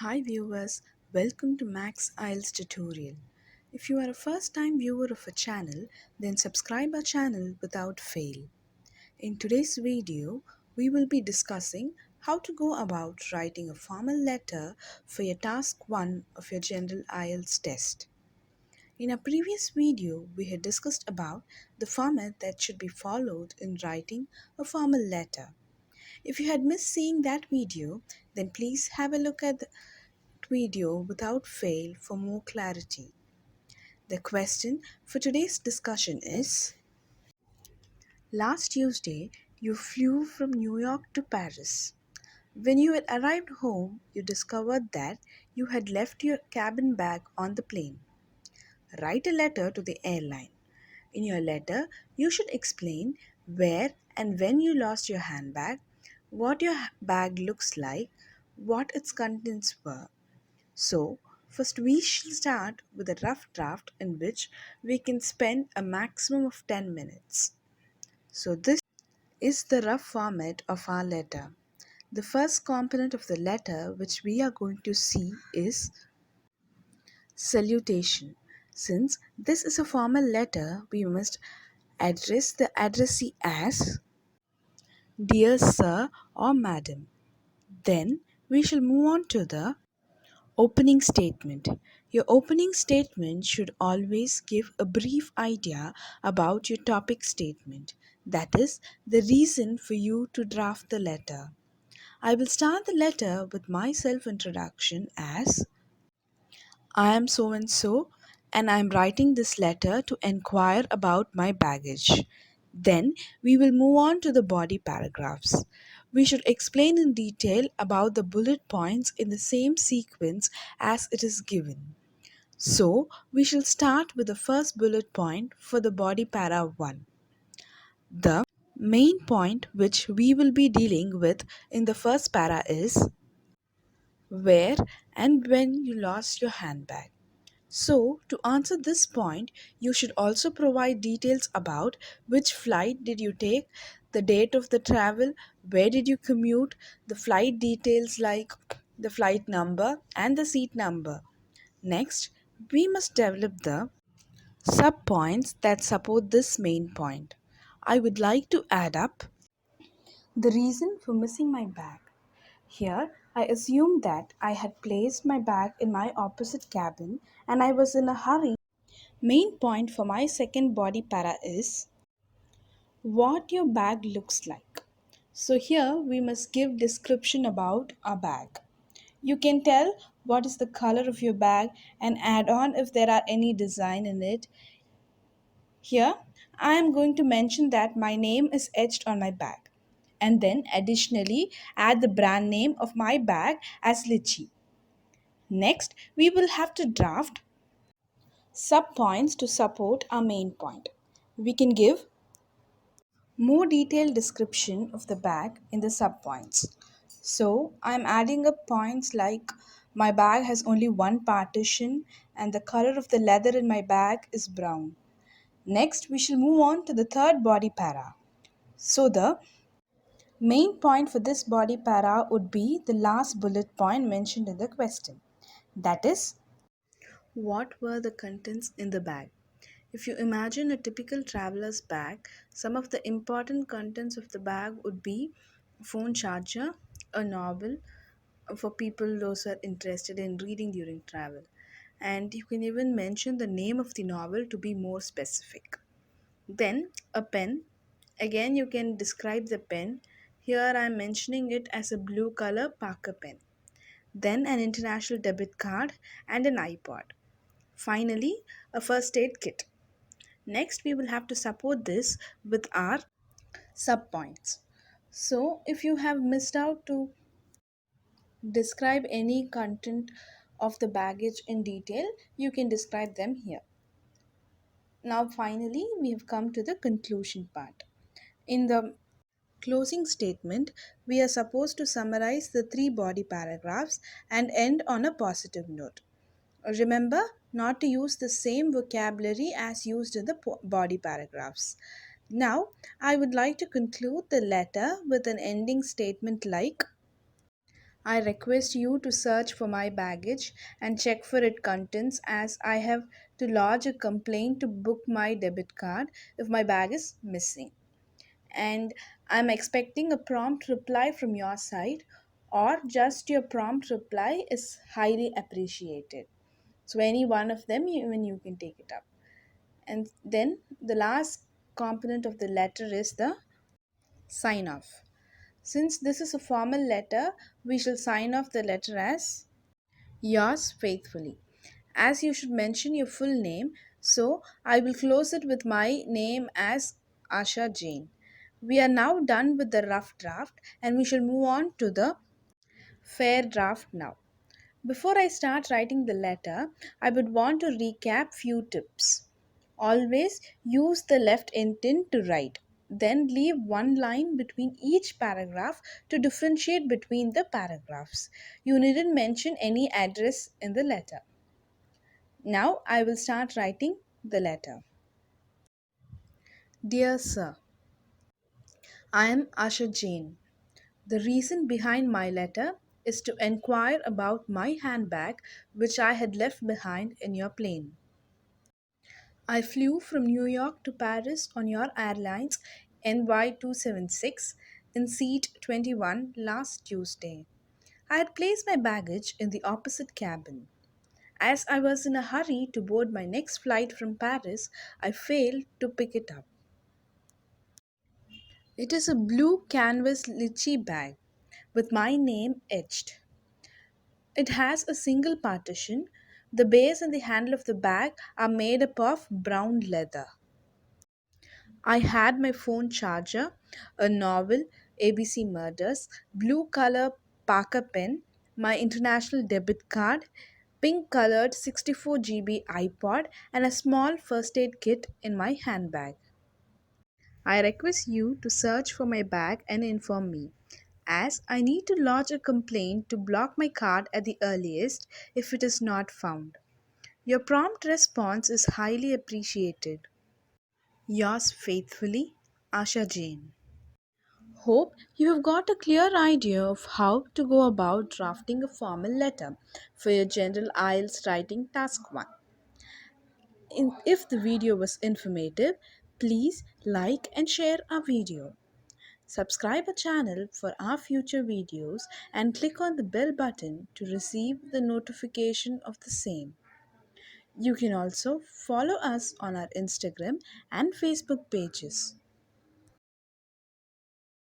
Hi viewers, welcome to Max IELTS tutorial. If you are a first time viewer of a channel, then subscribe our channel without fail. In today's video, we will be discussing how to go about writing a formal letter for your task 1 of your general IELTS test. In a previous video, we had discussed about the format that should be followed in writing a formal letter. If you had missed seeing that video, then please have a look at the video without fail for more clarity. The question for today's discussion is: last Tuesday, you flew from New York to Paris. When you had arrived home, you discovered that you had left your cabin bag on the plane. Write a letter to the airline. In your letter, you should explain where and when you lost your handbag, what your bag looks like, what its contents were. So, first we shall start with a rough draft in which we can spend a maximum of 10 minutes. So, this is the rough format of our letter. The first component of the letter which we are going to see is salutation. Since this is a formal letter, we must address the addressee as Dear Sir or Madam. Then we shall move on to the opening statement. Your opening statement should always give a brief idea about your topic statement. That is the reason for you to draft the letter. I will start the letter with my self introduction as I am so and I am writing this letter to enquire about my baggage. Then we will move on to the body paragraphs. We should explain in detail about the bullet points in the same sequence as it is given. So, we shall start with the first bullet point for the body para 1. The main point which we will be dealing with in the first para is where and when you lost your handbag. So, to answer this point, you should also provide details about which flight did you take, the date of the travel, where did you commute, the flight details like the flight number and the seat number. Next, we must develop the sub-points that support this main point. I would like to add up the reason for missing my bag. Here, I assumed that I had placed my bag in my opposite cabin and I was in a hurry. Main point for my second body para is what your bag looks like. So here we must give description about our bag. You can tell what is the color of your bag and add on if there are any design in it. Here I am going to mention that my name is etched on my bag. And then additionally add the brand name of my bag as Litchi. Next, we will have to draft sub-points to support our main point. We can give more detailed description of the bag in the sub-points. So, I'm adding up points like my bag has only one partition and the color of the leather in my bag is brown. Next, we shall move on to the third body para. So, the main point for this body para would be the last bullet point mentioned in the question. That is, what were the contents in the bag? If you imagine a typical traveler's bag, some of the important contents of the bag would be a phone charger, a novel for people those who are interested in reading during travel. And you can even mention the name of the novel to be more specific. Then a pen. Again, you can describe the pen. Here I am mentioning it as a blue color Parker pen. Then an international debit card and an iPod. Finally, a first aid kit. Next, we will have to support this with our subpoints. So, if you have missed out to describe any content of the baggage in detail, you can describe them here. Now, finally, we have come to the conclusion part. In the closing statement, we are supposed to summarize the three body paragraphs and end on a positive note. Remember not to use the same vocabulary as used in the body paragraphs. Now, I would like to conclude the letter with an ending statement like I request you to search for my baggage and check for its contents as I have to lodge a complaint to book my debit card if my bag is missing. And I'm expecting a prompt reply from your side, or just your prompt reply is highly appreciated. So any one of them, even you can take it up. And then the last component of the letter is the sign off. Since this is a formal letter, we shall sign off the letter as yours faithfully. As you should mention your full name, so I will close it with my name as Asha Jain. We are now done with the rough draft and we shall move on to the fair draft now. Before I start writing the letter, I would want to recap few tips. Always use the left intent to write. Then leave one line between each paragraph to differentiate between the paragraphs. You needn't mention any address in the letter. Now I will start writing the letter. Dear Sir, I am Asha Jain. The reason behind my letter is to enquire about my handbag which I had left behind in your plane. I flew from New York to Paris on your airlines NY276 in seat 21 last Tuesday. I had placed my baggage in the opposite cabin. As I was in a hurry to board my next flight from Paris, I failed to pick it up. It is a blue canvas litchi bag with my name etched. It has a single partition. The base and the handle of the bag are made up of brown leather. I had my phone charger, a novel, ABC Murders, blue color Parker pen, my international debit card, pink colored 64 GB iPod, and a small first aid kit in my handbag. I request you to search for my bag and inform me, as I need to lodge a complaint to block my card at the earliest if it is not found. Your prompt response is highly appreciated. Yours faithfully, Asha Jain. Hope you have got a clear idea of how to go about drafting a formal letter for your General IELTS writing task 1. If the video was informative, please like and share our video. Subscribe our channel for our future videos and click on the bell button to receive the notification of the same. You can also follow us on our Instagram and Facebook pages.